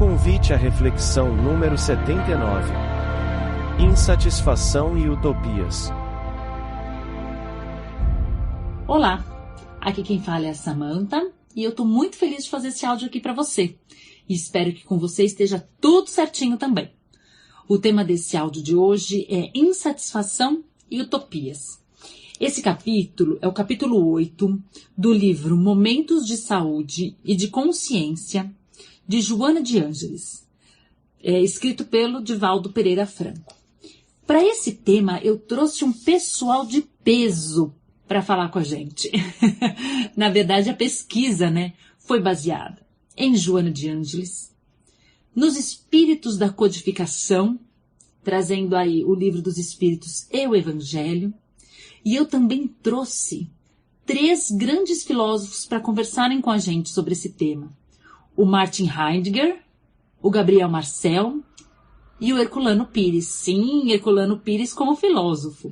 Convite à reflexão número 79. Insatisfação e utopias. Olá, aqui quem fala é a Samantha e eu estou muito feliz de fazer esse áudio aqui para você. E espero que com você esteja tudo certinho também. O tema desse áudio de hoje é insatisfação e utopias. Esse capítulo é o capítulo 8 do livro Momentos de Saúde e de Consciência, de Joana de Ângeles, escrito pelo Divaldo Pereira Franco. Para esse tema, eu trouxe um pessoal de peso para falar com a gente. Na verdade, a pesquisa, foi baseada em Joana de Ângeles, nos espíritos da codificação, trazendo aí o livro dos espíritos e o evangelho, e eu também trouxe 3 grandes filósofos para conversarem com a gente sobre esse tema. O Martin Heidegger, o Gabriel Marcel e o Herculano Pires. Sim, Herculano Pires como filósofo.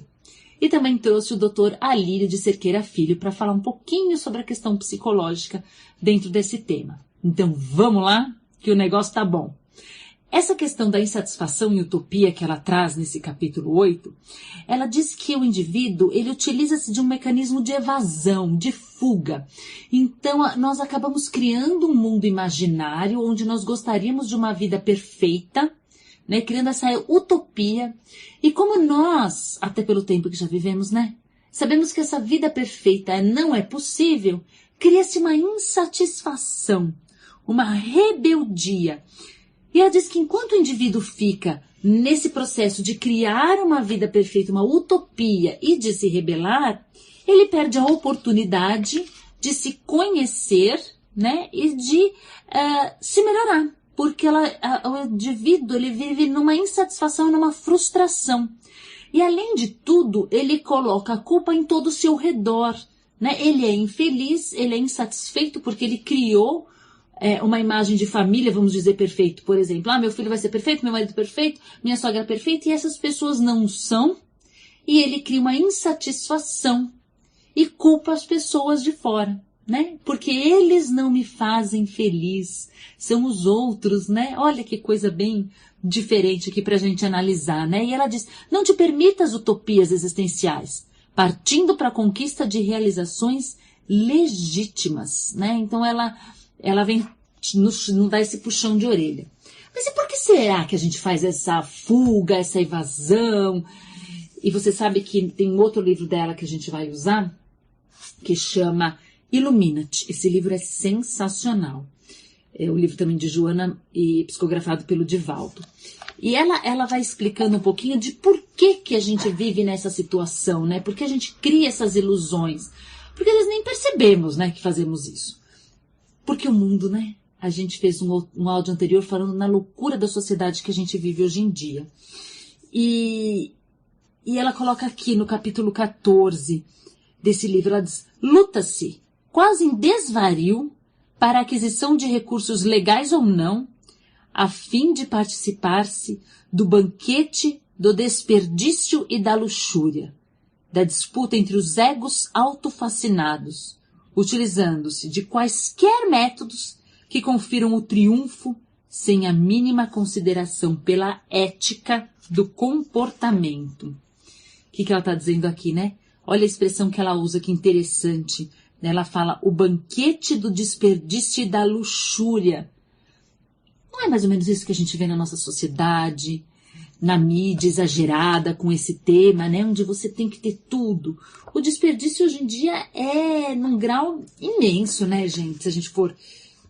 E também trouxe o Dr. Alírio de Cerqueira Filho para falar um pouquinho sobre a questão psicológica dentro desse tema. Então vamos lá, que o negócio tá bom. Essa questão da insatisfação e utopia que ela traz nesse capítulo 8, ela diz que o indivíduo, ele utiliza-se de um mecanismo de evasão, de fuga. Então, nós acabamos criando um mundo imaginário onde nós gostaríamos de uma vida perfeita, criando essa utopia. E como nós, até pelo tempo que já vivemos, sabemos que essa vida perfeita não é possível, cria-se uma insatisfação, uma rebeldia. E ela diz que enquanto o indivíduo fica nesse processo de criar uma vida perfeita, uma utopia e de se rebelar, ele perde a oportunidade de se conhecer, e de se melhorar. Porque o indivíduo ele vive numa insatisfação, numa frustração. E além de tudo, ele coloca a culpa em todo o seu redor. Ele é infeliz, ele é insatisfeito porque ele criou uma imagem de família, vamos dizer, perfeito. Por exemplo, meu filho vai ser perfeito, meu marido perfeito, minha sogra perfeita, e essas pessoas não são. E ele cria uma insatisfação e culpa as pessoas de fora, porque eles não me fazem feliz, são os outros, Olha que coisa bem diferente aqui pra gente analisar, E ela diz, não te permita as utopias existenciais, partindo para a conquista de realizações legítimas, Então ela vem nos dar esse puxão de orelha. Mas e por que será que a gente faz essa fuga, essa evasão? E você sabe que tem um outro livro dela que a gente vai usar, que chama Ilumina-te. Esse livro é sensacional. É o livro também de Joana e psicografado pelo Divaldo. E ela vai explicando um pouquinho de por que a gente vive nessa situação, Por que a gente cria essas ilusões? Porque nós nem percebemos, que fazemos isso. Porque o mundo, a gente fez um áudio anterior falando na loucura da sociedade que a gente vive hoje em dia. E ela coloca aqui no capítulo 14 desse livro, ela diz, luta-se quase em desvario para a aquisição de recursos legais ou não, a fim de participar-se do banquete do desperdício e da luxúria, da disputa entre os egos autofascinados, utilizando-se de quaisquer métodos que confiram o triunfo sem a mínima consideração pela ética do comportamento. O que ela está dizendo aqui, Olha a expressão que ela usa, que interessante. Ela fala o banquete do desperdício e da luxúria. Não é mais ou menos isso que a gente vê na nossa sociedade, na mídia exagerada com esse tema, onde você tem que ter tudo. O desperdício hoje em dia é num grau imenso, gente, se a gente for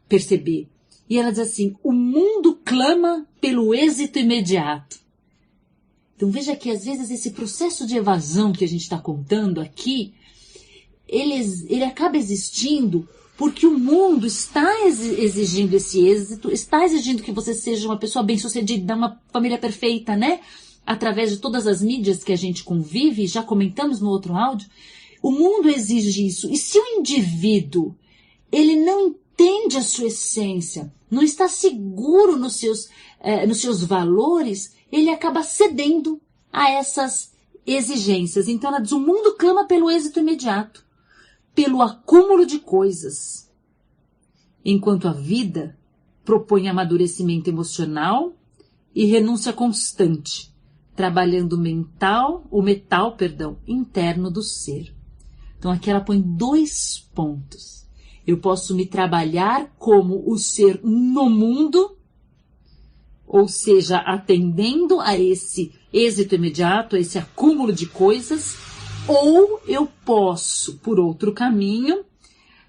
perceber. E ela diz assim, o mundo clama pelo êxito imediato. Então veja que às vezes esse processo de evasão que a gente está contando aqui, ele acaba existindo porque o mundo está exigindo esse êxito, está exigindo que você seja uma pessoa bem-sucedida, uma família perfeita, Através de todas as mídias que a gente convive, já comentamos no outro áudio, o mundo exige isso. E se o indivíduo, ele não entende a sua essência, não está seguro nos seus valores, ele acaba cedendo a essas exigências. Então ela diz, o mundo clama pelo êxito imediato, pelo acúmulo de coisas, enquanto a vida propõe amadurecimento emocional e renúncia constante, trabalhando o metal interno do ser. Então aqui ela põe 2 pontos. Eu posso me trabalhar como o ser no mundo, ou seja, atendendo a esse êxito imediato, a esse acúmulo de coisas, ou eu posso, por outro caminho,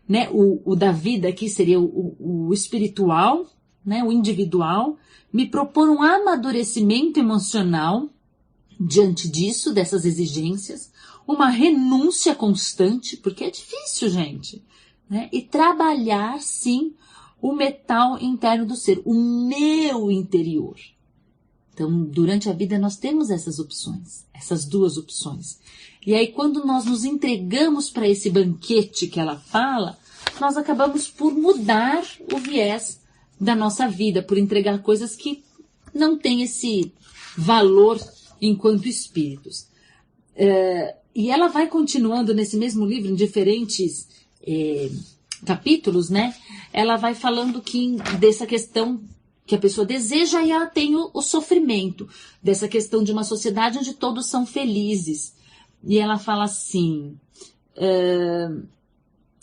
né, o da vida aqui seria o espiritual, né, o individual, me propor um amadurecimento emocional diante disso, dessas exigências, uma renúncia constante, porque é difícil, gente, né, e trabalhar, sim, o metal interno do ser, o meu interior. Então, durante a vida nós temos essas opções, essas 2 opções. E aí, quando nós nos entregamos para esse banquete que ela fala, nós acabamos por mudar o viés da nossa vida, por entregar coisas que não têm esse valor enquanto espíritos. E ela vai continuando nesse mesmo livro, em diferentes capítulos, né? Ela vai falando dessa questão que a pessoa deseja e ela tem o sofrimento, dessa questão de uma sociedade onde todos são felizes. E ela fala assim,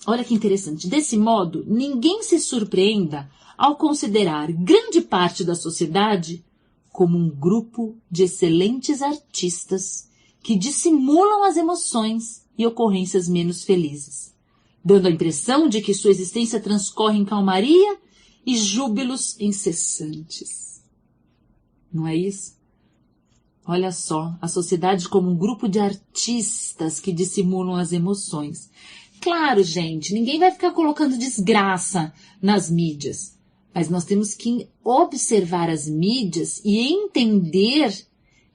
olha que interessante, desse modo, ninguém se surpreenda ao considerar grande parte da sociedade como um grupo de excelentes artistas que dissimulam as emoções e ocorrências menos felizes, dando a impressão de que sua existência transcorre em calmaria e júbilos incessantes. Não é isso? Olha só, a sociedade como um grupo de artistas que dissimulam as emoções. Claro, gente, ninguém vai ficar colocando desgraça nas mídias, mas nós temos que observar as mídias e entender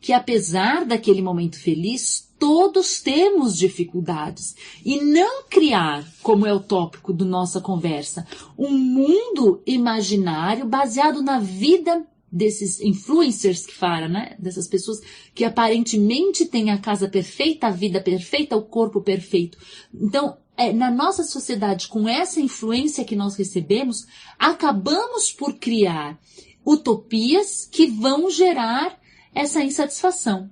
que apesar daquele momento feliz, todos temos dificuldades. E não criar, como é o tópico da nossa conversa, um mundo imaginário baseado na vida desses influencers que falam, né? Dessas pessoas que aparentemente têm a casa perfeita, a vida perfeita, o corpo perfeito. Então, na nossa sociedade, com essa influência que nós recebemos, acabamos por criar utopias que vão gerar essa insatisfação.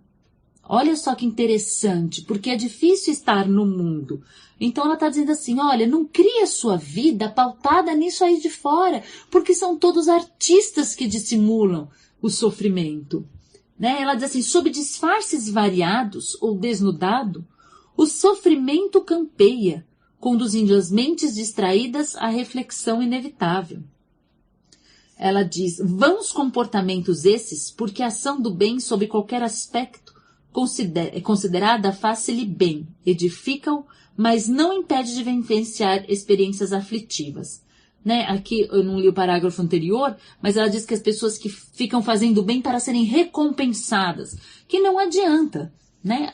Olha só que interessante, porque é difícil estar no mundo. Então ela está dizendo assim, olha, não cria sua vida pautada nisso aí de fora, porque são todos artistas que dissimulam o sofrimento. Né? Ela diz assim, sob disfarces variados ou desnudado, o sofrimento campeia, conduzindo as mentes distraídas à reflexão inevitável. Ela diz, vãos comportamentos esses, porque a ação do bem sob qualquer aspecto é considerada faz-lhe bem, edifica-o, mas não impede de vivenciar experiências aflitivas. Né? Aqui eu não li o parágrafo anterior, mas ela diz que as pessoas que ficam fazendo bem para serem recompensadas, que não adianta. Né?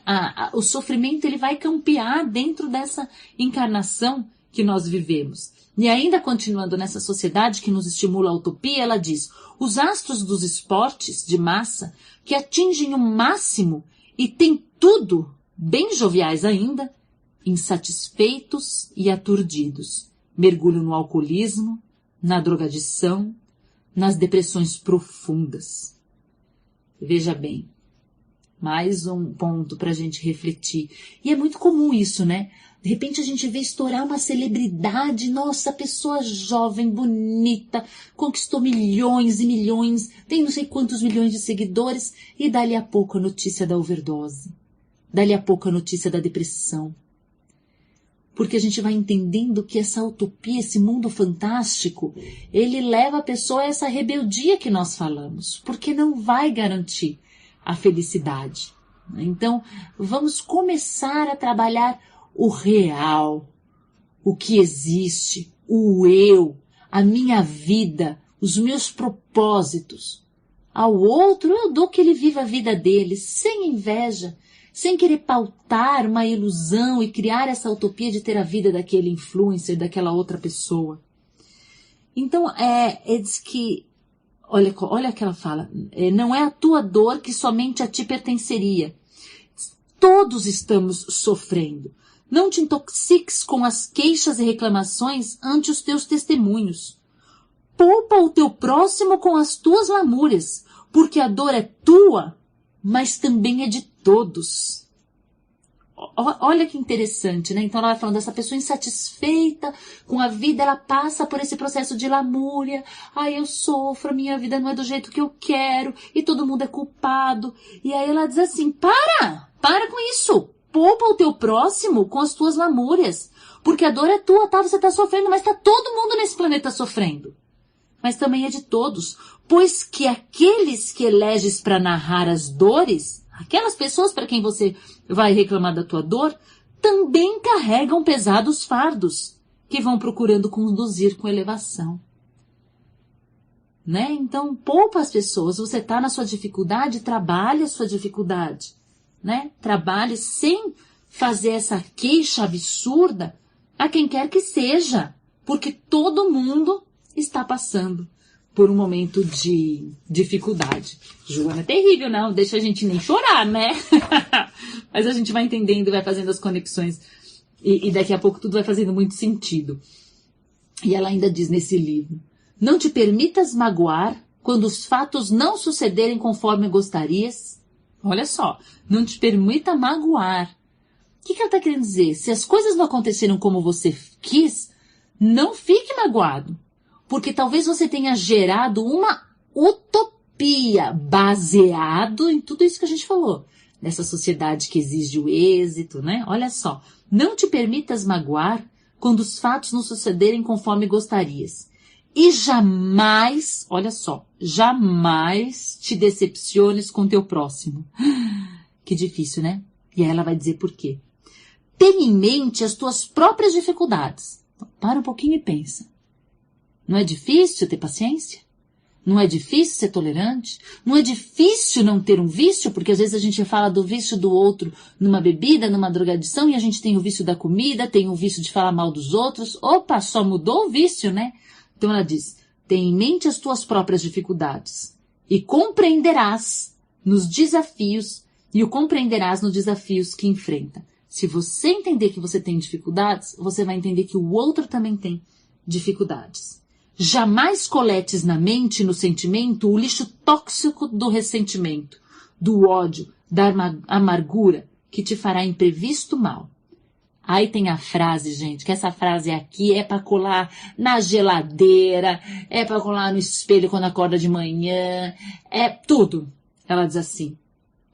O sofrimento ele vai campear dentro dessa encarnação que nós vivemos. E ainda continuando nessa sociedade que nos estimula a utopia, ela diz, os astros dos esportes de massa que atingem o máximo e têm tudo, bem joviais ainda, insatisfeitos e aturdidos, mergulham no alcoolismo, na drogadição, nas depressões profundas. Veja bem, mais um ponto para a gente refletir. E é muito comum isso, né? De repente a gente vê estourar uma celebridade, nossa, pessoa jovem, bonita, conquistou milhões e milhões, tem não sei quantos milhões de seguidores, e dali a pouco a notícia da overdose, dali a pouco a notícia da depressão. Porque a gente vai entendendo que essa utopia, esse mundo fantástico, ele leva a pessoa a essa rebeldia que nós falamos, porque não vai garantir a felicidade. Então, vamos começar a trabalhar o real, o que existe, o eu, a minha vida, os meus propósitos. Ao outro, eu dou que ele viva a vida dele, sem inveja, sem querer pautar uma ilusão e criar essa utopia de ter a vida daquele influencer, daquela outra pessoa. Então, diz que, olha o que ela fala, não é a tua dor que somente a ti pertenceria. Todos estamos sofrendo. Não te intoxiques com as queixas e reclamações ante os teus testemunhos. Poupa o teu próximo com as tuas lamúrias, porque a dor é tua, mas também é de todos. Olha que interessante, né? Então ela vai falando dessa pessoa insatisfeita com a vida, ela passa por esse processo de lamúria. Ai, eu sofro, a minha vida não é do jeito que eu quero, e todo mundo é culpado. E aí ela diz assim, para com isso. Poupa o teu próximo com as tuas lamúrias, porque a dor é tua, tá? Você tá sofrendo, mas tá todo mundo nesse planeta sofrendo. Mas também é de todos, pois que aqueles que eleges para narrar as dores, aquelas pessoas para quem você vai reclamar da tua dor, também carregam pesados fardos, que vão procurando conduzir com elevação. Né? Então, poupa as pessoas. Você está na sua dificuldade, trabalhe a sua dificuldade. Né? Trabalhe sem fazer essa queixa absurda a quem quer que seja, porque todo mundo está passando por um momento de dificuldade. Joana, é terrível, não deixa a gente nem chorar, né? Mas a gente vai entendendo, vai fazendo as conexões e daqui a pouco tudo vai fazendo muito sentido. E ela ainda diz nesse livro, não te permitas magoar quando os fatos não sucederem conforme gostarias. Olha só, não te permita magoar. O que ela está querendo dizer? Se as coisas não aconteceram como você quis, não fique magoado. Porque talvez você tenha gerado uma utopia baseado em tudo isso que a gente falou. Nessa sociedade que exige o êxito, né? Olha só. Não te permitas magoar quando os fatos não sucederem conforme gostarias. E jamais, olha só, jamais te decepciones com teu próximo. Que difícil, né? E aí ela vai dizer por quê. Tenha em mente as tuas próprias dificuldades. Então, para um pouquinho e pensa. Não é difícil ter paciência? Não é difícil ser tolerante? Não é difícil não ter um vício? Porque às vezes a gente fala do vício do outro numa bebida, numa drogadição, e a gente tem o vício da comida, tem o vício de falar mal dos outros. Opa, só mudou o vício, né? Então ela diz, tenha em mente as tuas próprias dificuldades e compreenderás nos desafios que enfrenta. Se você entender que você tem dificuldades, você vai entender que o outro também tem dificuldades. Jamais coletes na mente e no sentimento o lixo tóxico do ressentimento, do ódio, da amargura, que te fará imprevisto mal. Aí tem a frase, gente, que essa frase aqui é para colar na geladeira, é para colar no espelho quando acorda de manhã, é tudo. Ela diz assim,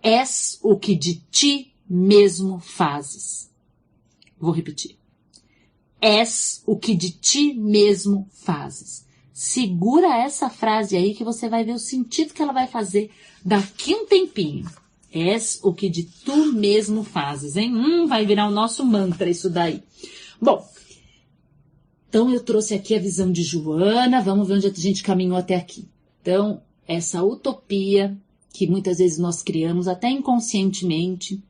és o que de ti mesmo fazes. Vou repetir. És o que de ti mesmo fazes. Segura essa frase aí que você vai ver o sentido que ela vai fazer daqui um tempinho. És o que de tu mesmo fazes, hein? Vai virar o nosso mantra isso daí. Bom, então eu trouxe aqui a visão de Joana, vamos ver onde a gente caminhou até aqui. Então, essa utopia que muitas vezes nós criamos até inconscientemente,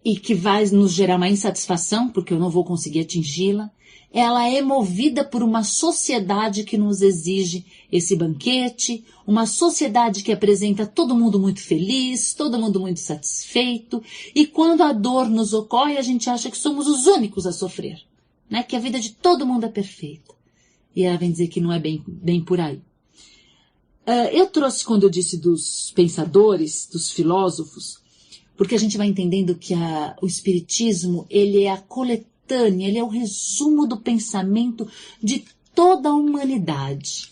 e que vai nos gerar uma insatisfação, porque eu não vou conseguir atingi-la, ela é movida por uma sociedade que nos exige esse banquete, uma sociedade que apresenta todo mundo muito feliz, todo mundo muito satisfeito, e quando a dor nos ocorre, a gente acha que somos os únicos a sofrer, né? Que a vida de todo mundo é perfeita. E ela vem dizer que não é bem por aí. Eu trouxe, quando eu disse dos pensadores, dos filósofos, porque a gente vai entendendo que o espiritismo, ele é a coletânea, ele é o resumo do pensamento de toda a humanidade.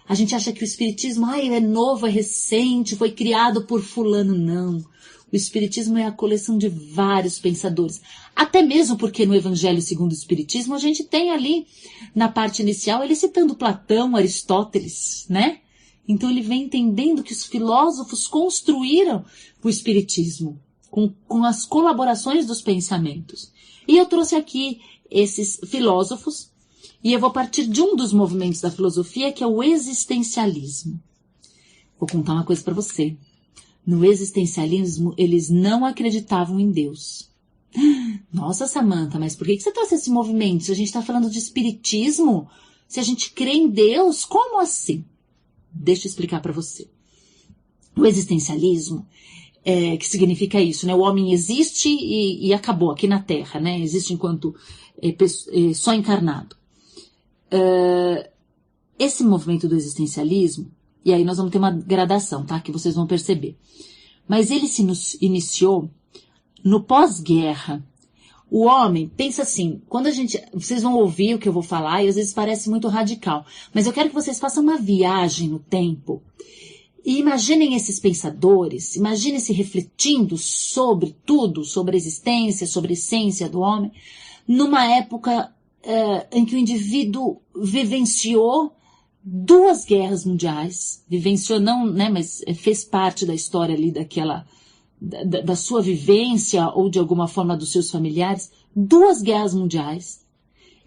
A gente acha que o espiritismo, é novo, é recente, foi criado por fulano. Não. O espiritismo é a coleção de vários pensadores. Até mesmo porque no Evangelho segundo o Espiritismo, a gente tem ali, na parte inicial, ele citando Platão, Aristóteles, né? Então ele vem entendendo que os filósofos construíram o espiritismo com as colaborações dos pensamentos. E eu trouxe aqui esses filósofos e eu vou partir de um dos movimentos da filosofia, que é o existencialismo. Vou contar uma coisa para você. No existencialismo, eles não acreditavam em Deus. Nossa, Samantha, mas por que você trouxe esse movimento? Se a gente está falando de espiritismo, se a gente crê em Deus, como assim? Deixa eu explicar para você. O existencialismo, que significa isso, né? O homem existe e acabou aqui na Terra, né? Existe enquanto só encarnado. esse movimento do existencialismo, e aí nós vamos ter uma gradação, tá? Que vocês vão perceber. Mas ele se iniciou no pós-guerra. O homem, pensa assim, vocês vão ouvir o que eu vou falar e às vezes parece muito radical, mas eu quero que vocês façam uma viagem no tempo e imaginem esses pensadores, imaginem-se refletindo sobre tudo, sobre a existência, sobre a essência do homem, numa época em que o indivíduo vivenciou 2 guerras mundiais, vivenciou não, né, mas fez parte da história ali da sua vivência ou de alguma forma dos seus familiares, 2 guerras mundiais.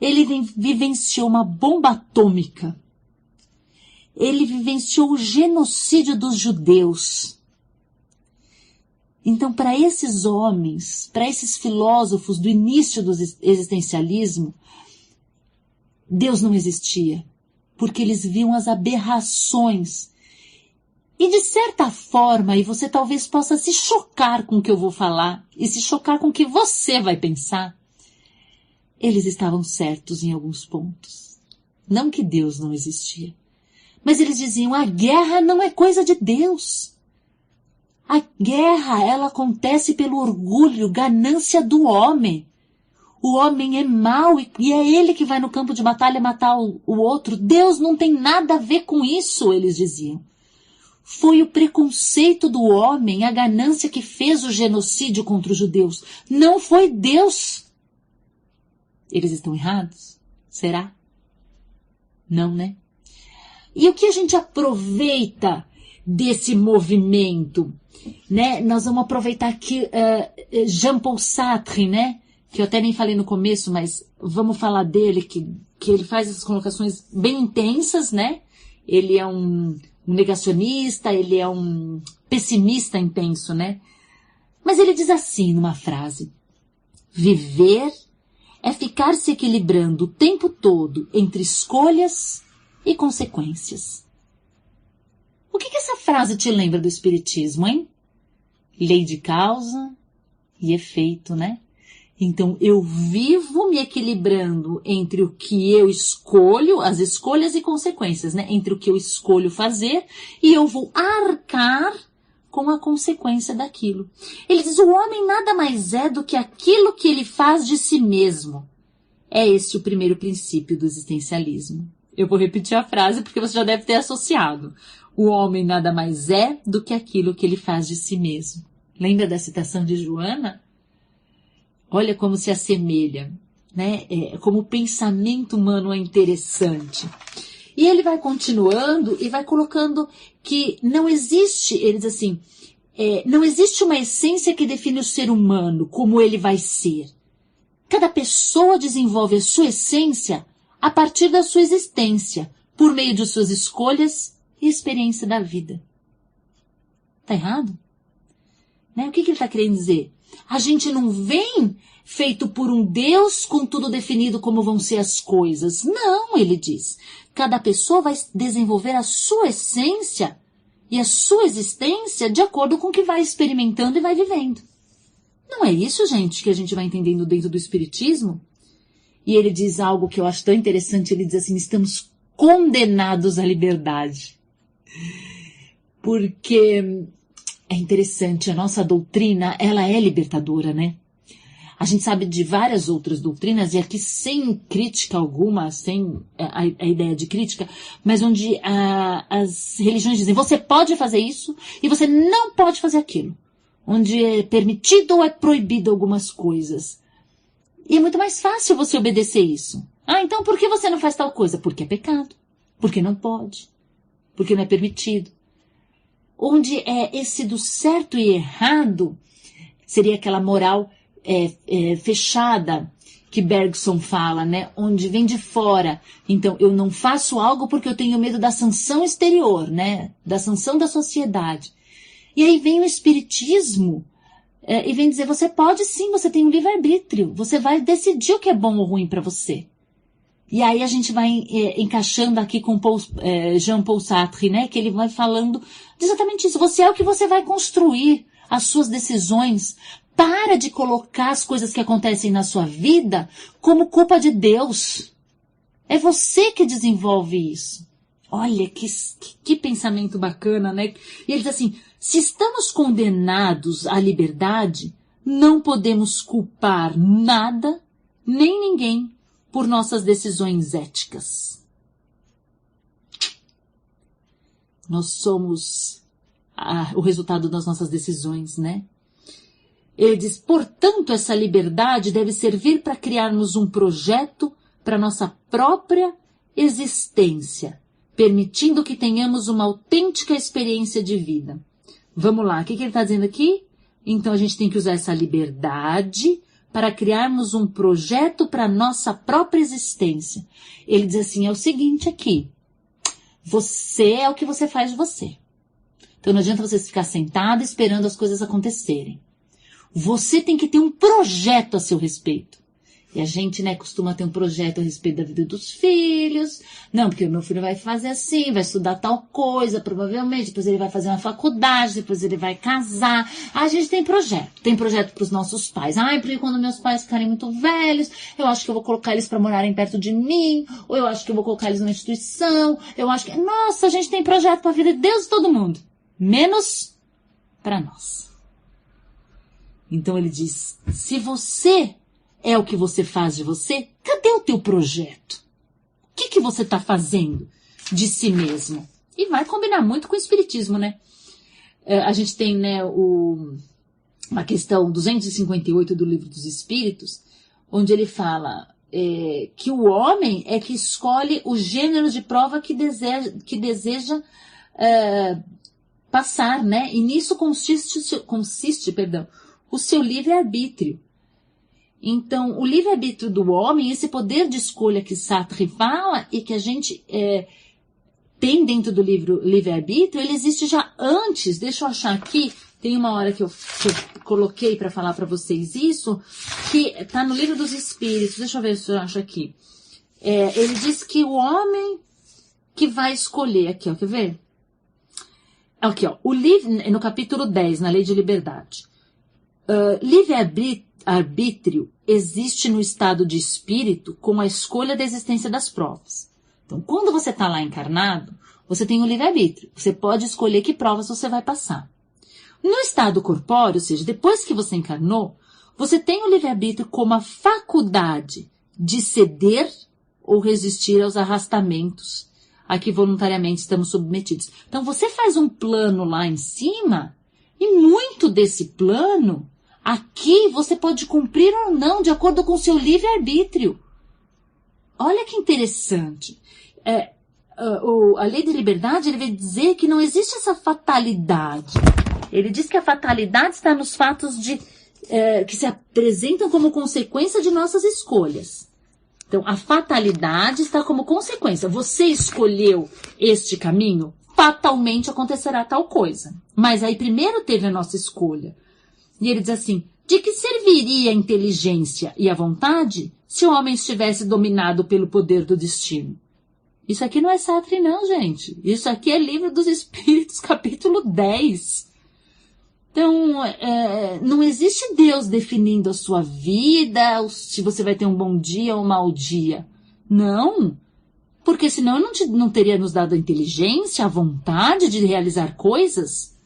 Ele vivenciou uma bomba atômica. Ele vivenciou o genocídio dos judeus. Então, para esses homens, para esses filósofos do início do existencialismo, Deus não existia, porque eles viam as aberrações. E de certa forma, e você talvez possa se chocar com o que eu vou falar, e se chocar com o que você vai pensar, eles estavam certos em alguns pontos. Não que Deus não existia. Mas eles diziam, a guerra não é coisa de Deus. A guerra, ela acontece pelo orgulho, ganância do homem. O homem é mau e é ele que vai no campo de batalha matar o outro. Deus não tem nada a ver com isso, eles diziam. Foi o preconceito do homem, a ganância que fez o genocídio contra os judeus. Não foi Deus. Eles estão errados? Será? Não, né? E o que a gente aproveita desse movimento? Né? Nós vamos aproveitar aqui Jean-Paul Sartre, né? Que eu até nem falei no começo, mas vamos falar dele, que ele faz essas colocações bem intensas, né? Ele é um negacionista, ele é um pessimista intenso, né? Mas ele diz assim numa frase: viver é ficar se equilibrando o tempo todo entre escolhas e consequências. O que essa frase te lembra do Espiritismo, hein? Lei de causa e efeito, né? Então, eu vivo me equilibrando entre o que eu escolho, as escolhas e consequências, né? Entre o que eu escolho fazer e eu vou arcar com a consequência daquilo. Ele diz, o homem nada mais é do que aquilo que ele faz de si mesmo. É esse o primeiro princípio do existencialismo. Eu vou repetir a frase porque você já deve ter associado. O homem nada mais é do que aquilo que ele faz de si mesmo. Lembra da citação de Joana? Olha como se assemelha, né? Como o pensamento humano é interessante. E ele vai continuando e vai colocando que não existe, ele diz assim, não existe uma essência que define o ser humano, como ele vai ser. Cada pessoa desenvolve a sua essência a partir da sua existência, por meio de suas escolhas e experiência da vida. Tá errado? Né? O que ele está querendo dizer? A gente não vem feito por um Deus com tudo definido como vão ser as coisas. Não, ele diz. Cada pessoa vai desenvolver a sua essência e a sua existência de acordo com o que vai experimentando e vai vivendo. Não é isso, gente, que a gente vai entendendo dentro do Espiritismo? E ele diz algo que eu acho tão interessante. Ele diz assim, estamos condenados à liberdade. Porque é interessante, a nossa doutrina, ela é libertadora, né? A gente sabe de várias outras doutrinas, e aqui sem crítica alguma, sem a ideia de crítica, mas onde as religiões dizem, você pode fazer isso e você não pode fazer aquilo. Onde é permitido ou é proibido algumas coisas. E é muito mais fácil você obedecer isso. Ah, então por que você não faz tal coisa? Porque é pecado. Porque não pode. Porque não é permitido. Onde é esse do certo e errado, seria aquela moral fechada que Bergson fala, né? Onde vem de fora. Então, eu não faço algo porque eu tenho medo da sanção exterior, né? Da sanção da sociedade. E aí vem o Espiritismo e vem dizer, você pode sim, você tem um livre-arbítrio. Você vai decidir o que é bom ou ruim para você. E aí a gente vai encaixando aqui com Jean-Paul Sartre, né? Que ele vai falando exatamente isso. Você é o que você vai construir as suas decisões. Para de colocar as coisas que acontecem na sua vida como culpa de Deus. É você que desenvolve isso. Olha que pensamento bacana, né? E ele diz assim, se estamos condenados à liberdade, não podemos culpar nada, nem ninguém, por nossas decisões éticas. Nós somos o resultado das nossas decisões, né? Ele diz, portanto, essa liberdade deve servir para criarmos um projeto para nossa própria existência, permitindo que tenhamos uma autêntica experiência de vida. Vamos lá, o que ele está dizendo aqui? Então a gente tem que usar essa liberdade para criarmos um projeto para nossa própria existência. Ele diz assim, é o seguinte aqui, você é o que você faz de você. Então não adianta você ficar sentado esperando as coisas acontecerem. Você tem que ter um projeto a seu respeito. E a gente, né, costuma ter um projeto a respeito da vida dos filhos. Não, porque o meu filho vai fazer assim, vai estudar tal coisa, provavelmente. Depois ele vai fazer uma faculdade, depois ele vai casar. A gente tem projeto. Tem projeto para os nossos pais. Ai, porque quando meus pais ficarem muito velhos, eu acho que eu vou colocar eles para morarem perto de mim. Ou eu acho que eu vou colocar eles numa instituição. Eu acho que... Nossa, a gente tem projeto para a vida de Deus e todo mundo. Menos para nós. Então ele diz, se você é o que você faz de você, cadê o teu projeto? O que você está fazendo de si mesmo? E vai combinar muito com o espiritismo, né? A gente tem, né, a questão 258 do Livro dos Espíritos, onde ele fala que o homem é que escolhe o gênero de prova que deseja passar, né? E nisso consiste o seu livre-arbítrio. Então, o livre-arbítrio do homem, esse poder de escolha que Sartre fala e que a gente tem dentro do livre-arbítrio, ele existe já antes. Deixa eu achar aqui, tem uma hora que eu coloquei para falar para vocês isso, que está no Livro dos Espíritos. Deixa eu ver se eu acho aqui. Ele diz que o homem que vai escolher, aqui, ó, quer ver? Aqui, ó, no capítulo 10, na Lei de Liberdade. Livre-arbítrio existe no estado de espírito com a escolha da existência das provas. Então, quando você está lá encarnado, você tem o livre-arbítrio. Você pode escolher que provas você vai passar. No estado corpóreo, ou seja, depois que você encarnou, você tem o livre-arbítrio como a faculdade de ceder ou resistir aos arrastamentos a que voluntariamente estamos submetidos. Então, você faz um plano lá em cima e muito desse plano... Aqui você pode cumprir ou não, de acordo com o seu livre-arbítrio. Olha que interessante. A lei de liberdade, ele vai dizer que não existe essa fatalidade. Ele diz que a fatalidade está nos fatos que se apresentam como consequência de nossas escolhas. Então, a fatalidade está como consequência. Você escolheu este caminho, fatalmente acontecerá tal coisa. Mas aí primeiro teve a nossa escolha. E ele diz assim, de que serviria a inteligência e a vontade se o homem estivesse dominado pelo poder do destino? Isso aqui não é Sartre não, gente. Isso aqui é Livro dos Espíritos, capítulo 10. Então, não existe Deus definindo a sua vida, se você vai ter um bom dia ou um mau dia. Não, porque senão não teria nos dado a inteligência, a vontade de realizar coisas.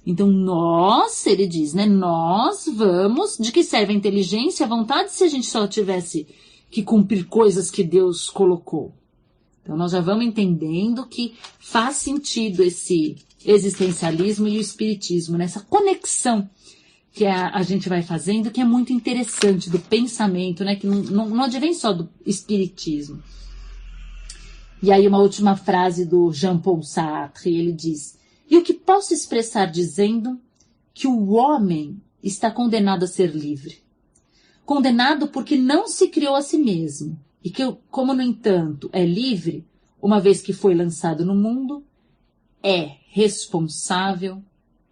Então nós, ele diz, né, nós vamos, de que serve a inteligência, a vontade, se a gente só tivesse que cumprir coisas que Deus colocou. Então nós já vamos entendendo que faz sentido esse existencialismo e o espiritismo, nessa conexão que a gente vai fazendo, que é muito interessante do pensamento, né, que não advém só do espiritismo. E aí uma última frase do Jean-Paul Sartre, ele diz, e o que posso expressar dizendo que o homem está condenado a ser livre? Condenado porque não se criou a si mesmo. E que, como no entanto é livre, uma vez que foi lançado no mundo, é responsável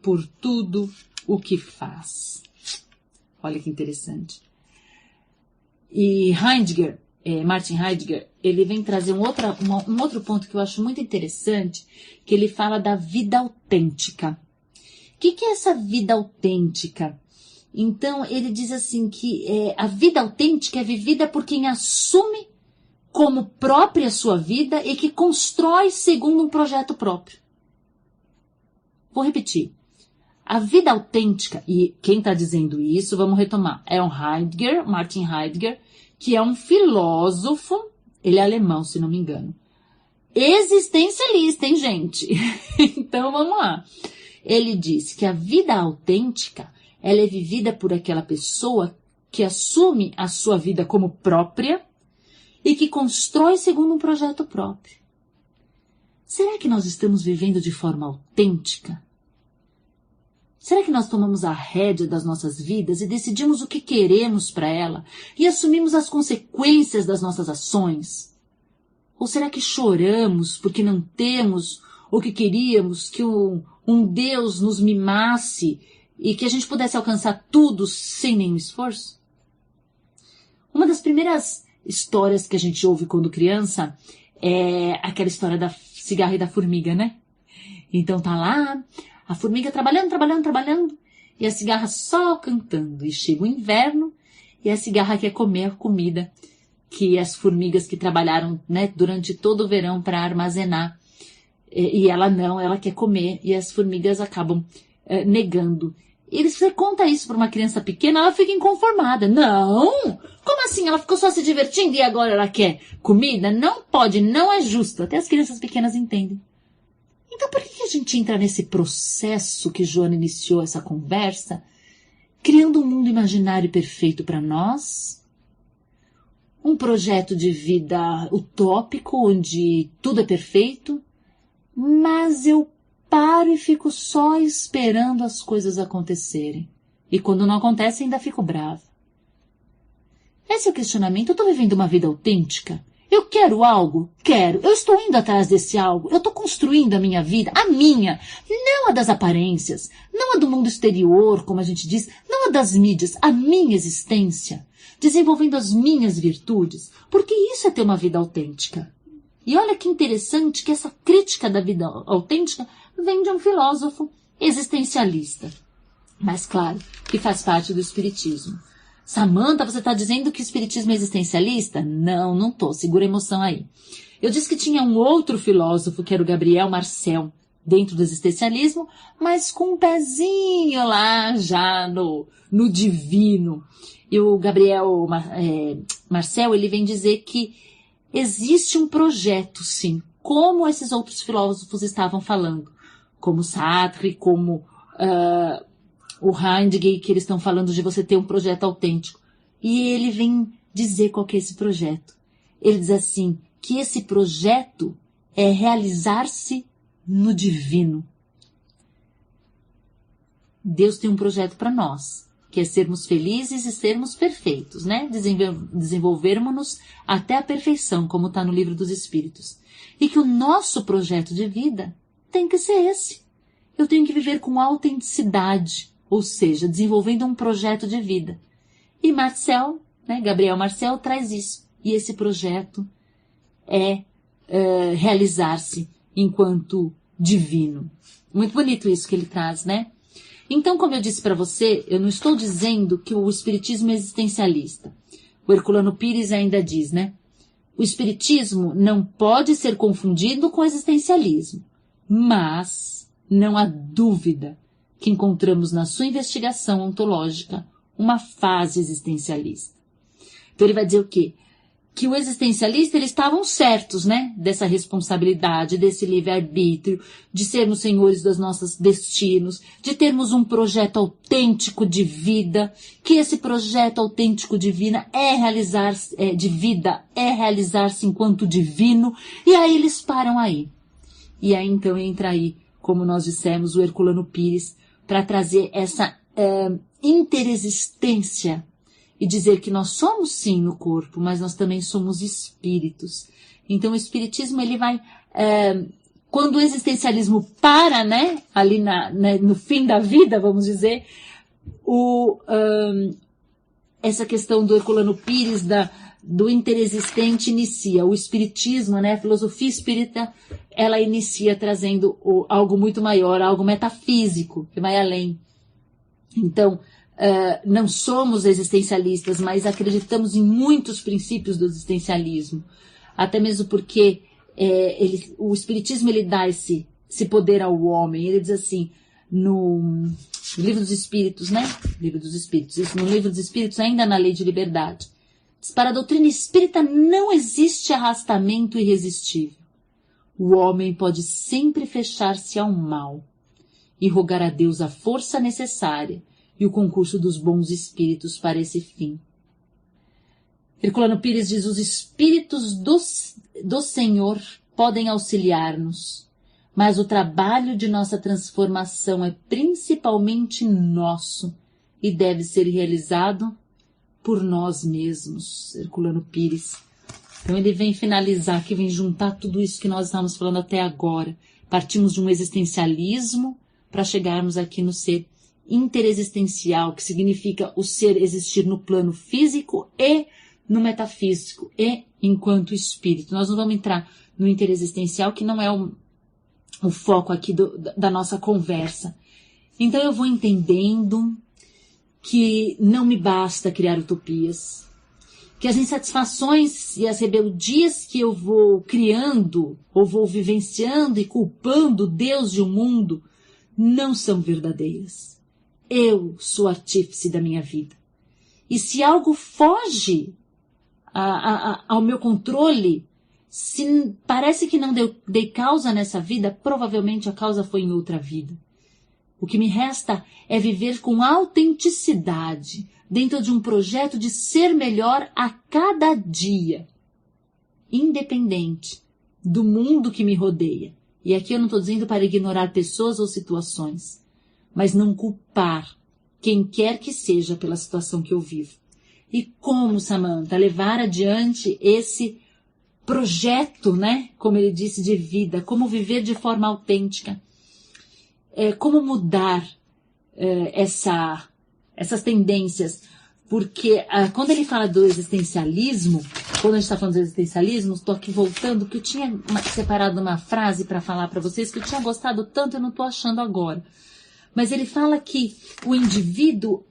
por tudo o que faz. Olha que interessante. E Heidegger, Martin Heidegger, ele vem trazer um outro ponto que eu acho muito interessante, que ele fala da vida autêntica. O que é essa vida autêntica? Então, ele diz assim que a vida autêntica é vivida por quem assume como própria a sua vida e que constrói segundo um projeto próprio. Vou repetir. A vida autêntica, e quem está dizendo isso, vamos retomar, é o Heidegger, Martin Heidegger, que é um filósofo, ele é alemão, se não me engano, existencialista, hein, gente? Então, vamos lá. Ele diz que a vida autêntica, ela é vivida por aquela pessoa que assume a sua vida como própria e que constrói segundo um projeto próprio. Será que nós estamos vivendo de forma autêntica? Será que nós tomamos a rédea das nossas vidas e decidimos o que queremos para ela e assumimos as consequências das nossas ações? Ou será que choramos porque não temos o que queríamos, que um Deus nos mimasse e que a gente pudesse alcançar tudo sem nenhum esforço? Uma das primeiras histórias que a gente ouve quando criança é aquela história da cigarra e da formiga, né? Então tá lá a formiga trabalhando, e a cigarra só cantando. E chega o inverno, e a cigarra quer comer a comida que as formigas que trabalharam, né, durante todo o verão para armazenar. E ela não, ela quer comer, e as formigas acabam negando. E você conta isso para uma criança pequena, ela fica inconformada. Não! Como assim? Ela ficou só se divertindo e agora ela quer comida? Não pode, não é justo. Até as crianças pequenas entendem. Então por que a gente entra nesse processo que Joana iniciou essa conversa, criando um mundo imaginário perfeito para nós? Um projeto de vida utópico, onde tudo é perfeito, mas eu paro e fico só esperando as coisas acontecerem. E quando não acontece, ainda fico brava. Esse é o questionamento. Eu estou vivendo uma vida autêntica? Eu quero algo? Quero. Eu estou indo atrás desse algo. Eu estou construindo a minha vida, a minha. Não a das aparências, não a do mundo exterior, como a gente diz, não a das mídias, a minha existência. Desenvolvendo as minhas virtudes. Porque isso é ter uma vida autêntica. E olha que interessante que essa crítica da vida autêntica vem de um filósofo existencialista. Mas claro, que faz parte do espiritismo. Samantha, você está dizendo que o espiritismo é existencialista? Não, não tô. Segura a emoção aí. Eu disse que tinha um outro filósofo, que era o Gabriel Marcel, dentro do existencialismo, mas com um pezinho lá já no divino. E o Gabriel Marcel, ele vem dizer que existe um projeto, sim, como esses outros filósofos estavam falando, como Sartre, como o Heidegger, que eles estão falando de você ter um projeto autêntico. E ele vem dizer qual que é esse projeto. Ele diz assim, que esse projeto é realizar-se no divino. Deus tem um projeto para nós, que é sermos felizes e sermos perfeitos, né? Desenvolvermos-nos até a perfeição, como está no Livro dos Espíritos. E que o nosso projeto de vida tem que ser esse. Eu tenho que viver com autenticidade, ou seja, desenvolvendo um projeto de vida. E Marcel, né, Gabriel Marcel, traz isso. E esse projeto é realizar-se enquanto divino. Muito bonito isso que ele traz, né? Então, como eu disse para você, eu não estou dizendo que o espiritismo é existencialista. O Herculano Pires ainda diz, né? O espiritismo não pode ser confundido com o existencialismo, mas não há dúvida que encontramos na sua investigação ontológica uma fase existencialista. Então ele vai dizer o quê? Que o existencialista, eles estavam certos, né? Dessa responsabilidade, desse livre-arbítrio, de sermos senhores dos nossos destinos, de termos um projeto autêntico de vida, que esse projeto autêntico de vida é realizar-se enquanto divino, e aí eles param aí. E aí então entra aí, como nós dissemos, o Herculano Pires, para trazer essa interexistência e dizer que nós somos sim no corpo, mas nós também somos espíritos. Então o espiritismo, ele vai, quando o existencialismo para, né, ali no fim da vida, vamos dizer, essa questão do Herculano Pires, do interexistente inicia. O espiritismo, né, a filosofia espírita, ela inicia trazendo algo muito maior, algo metafísico, que vai além. Então, não somos existencialistas, mas acreditamos em muitos princípios do existencialismo. até mesmo porque o Espiritismo ele dá esse poder ao homem. Ele diz assim, no Livro dos Espíritos, né? Livro dos Espíritos. Isso, no Livro dos Espíritos, ainda na Lei de Liberdade. Diz, para a doutrina espírita não existe arrastamento irresistível. O homem pode sempre fechar-se ao mal e rogar a Deus a força necessária e o concurso dos bons espíritos para esse fim. Herculano Pires diz, os espíritos do Senhor podem auxiliar-nos, mas o trabalho de nossa transformação é principalmente nosso e deve ser realizado por nós mesmos. Herculano Pires. Então ele vem finalizar aqui, vem juntar tudo isso que nós estamos falando até agora. Partimos de um existencialismo para chegarmos aqui no ser interexistencial, que significa o ser existir no plano físico e no metafísico, e enquanto espírito. Nós não vamos entrar no interexistencial, que não é o foco aqui da nossa conversa. Então eu vou entendendo que não me basta criar utopias, que as insatisfações e as rebeldias que eu vou criando, ou vou vivenciando e culpando Deus e o mundo, não são verdadeiras. Eu sou artífice da minha vida. E se algo foge ao meu controle, se parece que não dei causa nessa vida, provavelmente a causa foi em outra vida. O que me resta é viver com autenticidade, dentro de um projeto de ser melhor a cada dia, independente do mundo que me rodeia. E aqui eu não estou dizendo para ignorar pessoas ou situações, mas não culpar quem quer que seja pela situação que eu vivo. E como, Samantha, levar adiante esse projeto, né? Como ele disse, de vida, como viver de forma autêntica, como mudar essas tendências. Porque quando ele fala do existencialismo, quando a gente está falando do existencialismo, estou aqui voltando, porque eu tinha separado uma frase para falar para vocês que eu tinha gostado tanto, eu não estou achando agora. Mas ele fala que o indivíduo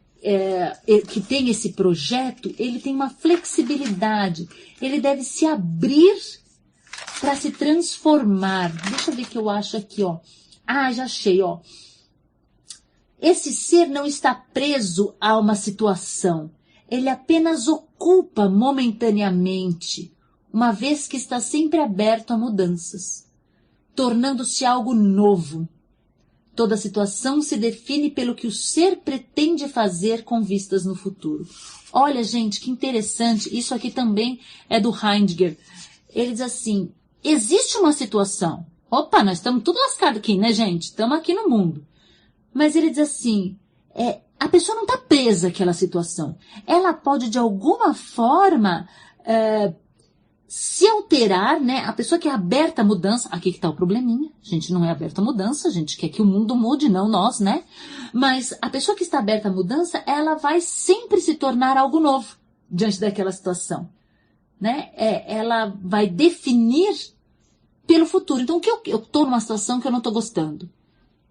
que tem esse projeto, ele tem uma flexibilidade, ele deve se abrir para se transformar. Deixa eu ver o que eu acho aqui, ó. Ah, já achei, ó. Esse ser não está preso a uma situação, ele apenas ocupa momentaneamente, uma vez que está sempre aberto a mudanças, tornando-se algo novo. Toda situação se define pelo que o ser pretende fazer com vistas no futuro. Olha, gente, que interessante. Isso aqui também é do Heidegger. Ele diz assim, existe uma situação. Opa, nós estamos tudo lascados aqui, né, gente? Estamos aqui no mundo. Mas ele diz assim, a pessoa não está presa àquela situação. Ela pode, de alguma forma, se alterar, né? A pessoa que é aberta à mudança, aqui que está o probleminha, a gente não é aberta à mudança, a gente quer que o mundo mude, não nós, né? Mas a pessoa que está aberta à mudança, ela vai sempre se tornar algo novo diante daquela situação, né? Ela vai definir pelo futuro. Então, eu estou numa situação que eu não estou gostando.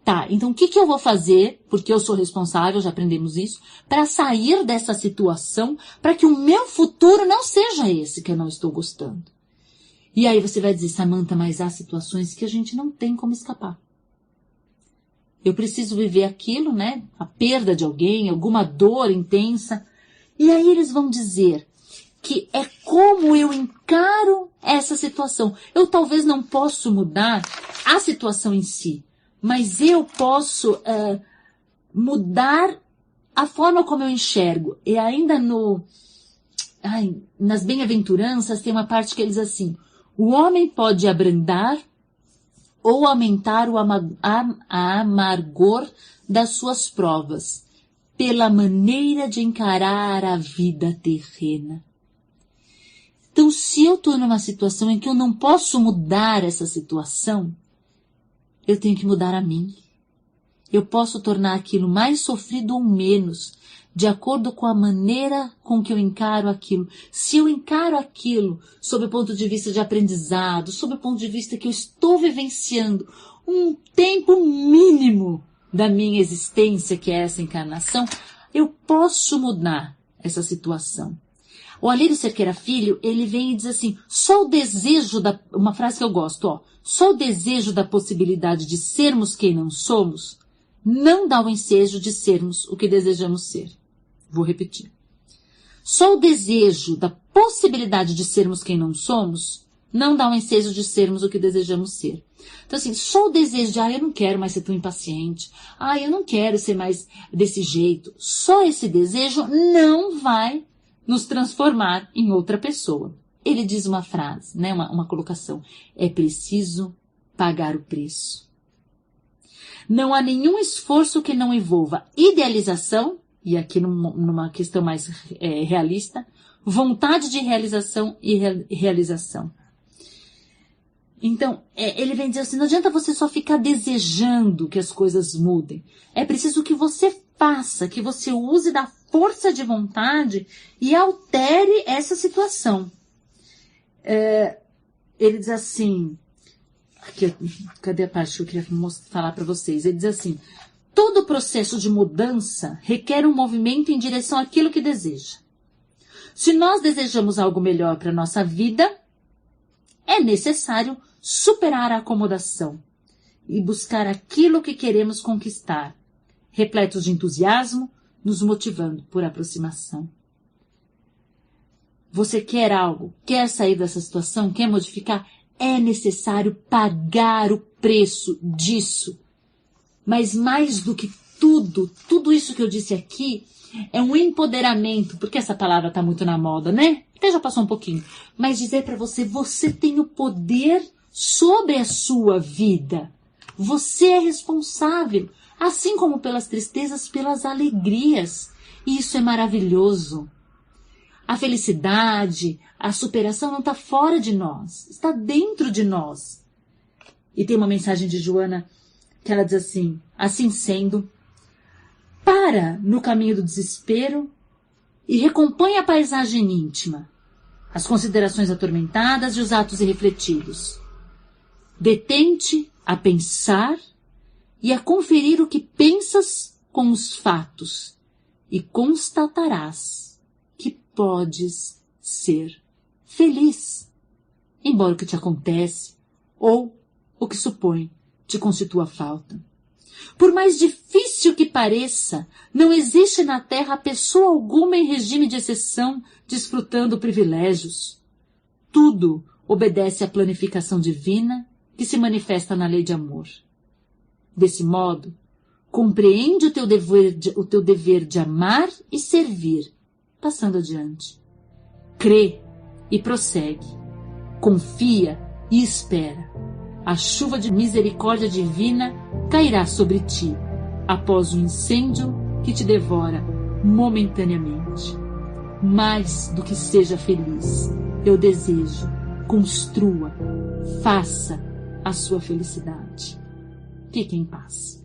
Tá, então o que eu vou fazer, porque eu sou responsável, já aprendemos isso, para sair dessa situação, para que o meu futuro não seja esse que eu não estou gostando. E aí você vai dizer, Samantha, mas há situações que a gente não tem como escapar. Eu preciso viver aquilo, né? A perda de alguém, alguma dor intensa. E aí eles vão dizer que é como eu encaro essa situação. Eu talvez não possa mudar a situação em si, mas eu posso mudar a forma como eu enxergo. E ainda nas bem-aventuranças tem uma parte que ele diz assim, o homem pode abrandar ou aumentar o amargor das suas provas, pela maneira de encarar a vida terrena. Então, se eu estou numa situação em que eu não posso mudar essa situação, eu tenho que mudar a mim. Eu posso tornar aquilo mais sofrido ou menos, de acordo com a maneira com que eu encaro aquilo. Se eu encaro aquilo sob o ponto de vista de aprendizado, sob o ponto de vista que eu estou vivenciando um tempo mínimo da minha existência, que é essa encarnação, eu posso mudar essa situação. O Alírio Cerqueira Filho, ele vem e diz assim, só o desejo uma frase que eu gosto, só o desejo da possibilidade de sermos quem não somos, não dá o ensejo de sermos o que desejamos ser. Vou repetir. Só o desejo da possibilidade de sermos quem não somos, não dá o ensejo de sermos o que desejamos ser. Então assim, só o desejo de, eu não quero mais ser tão impaciente, eu não quero ser mais desse jeito, só esse desejo não vai nos transformar em outra pessoa. Ele diz uma frase, né, uma colocação, é preciso pagar o preço. Não há nenhum esforço que não envolva idealização, e aqui numa questão mais realista, vontade de realização e realização. Então, ele vem dizer assim, não adianta você só ficar desejando que as coisas mudem. É preciso que você faça, que você use da força de vontade e altere essa situação. Ele diz assim, aqui, cadê a parte que eu queria falar para vocês? Ele diz assim, todo processo de mudança requer um movimento em direção àquilo que deseja. Se nós desejamos algo melhor para a nossa vida, é necessário superar a acomodação e buscar aquilo que queremos conquistar, repletos de entusiasmo, nos motivando por aproximação. Você quer algo, quer sair dessa situação, quer modificar? É necessário pagar o preço disso. Mas mais do que tudo isso que eu disse aqui, é um empoderamento, porque essa palavra está muito na moda, né? Até já passou um pouquinho. Mas dizer para você, você tem o poder sobre a sua vida. Você é responsável, assim como pelas tristezas, pelas alegrias. E isso é maravilhoso. A felicidade, a superação não está fora de nós, está dentro de nós. E tem uma mensagem de Joana que ela diz assim sendo, para no caminho do desespero e recompõe a paisagem íntima, as considerações atormentadas e os atos irrefletidos. Detente a pensar e a conferir o que pensas com os fatos e constatarás que podes ser feliz, embora o que te acontece ou o que supõe te constitua falta. Por mais difícil que pareça, não existe na Terra pessoa alguma em regime de exceção desfrutando privilégios. Tudo obedece à planificação divina que se manifesta na lei de amor. Desse modo, compreende o teu dever de amar e servir, passando adiante. Crê e prossegue. Confia e espera. A chuva de misericórdia divina cairá sobre ti, após o incêndio que te devora momentaneamente. Mais do que seja feliz, eu desejo, construa, faça a sua felicidade. Fique em paz.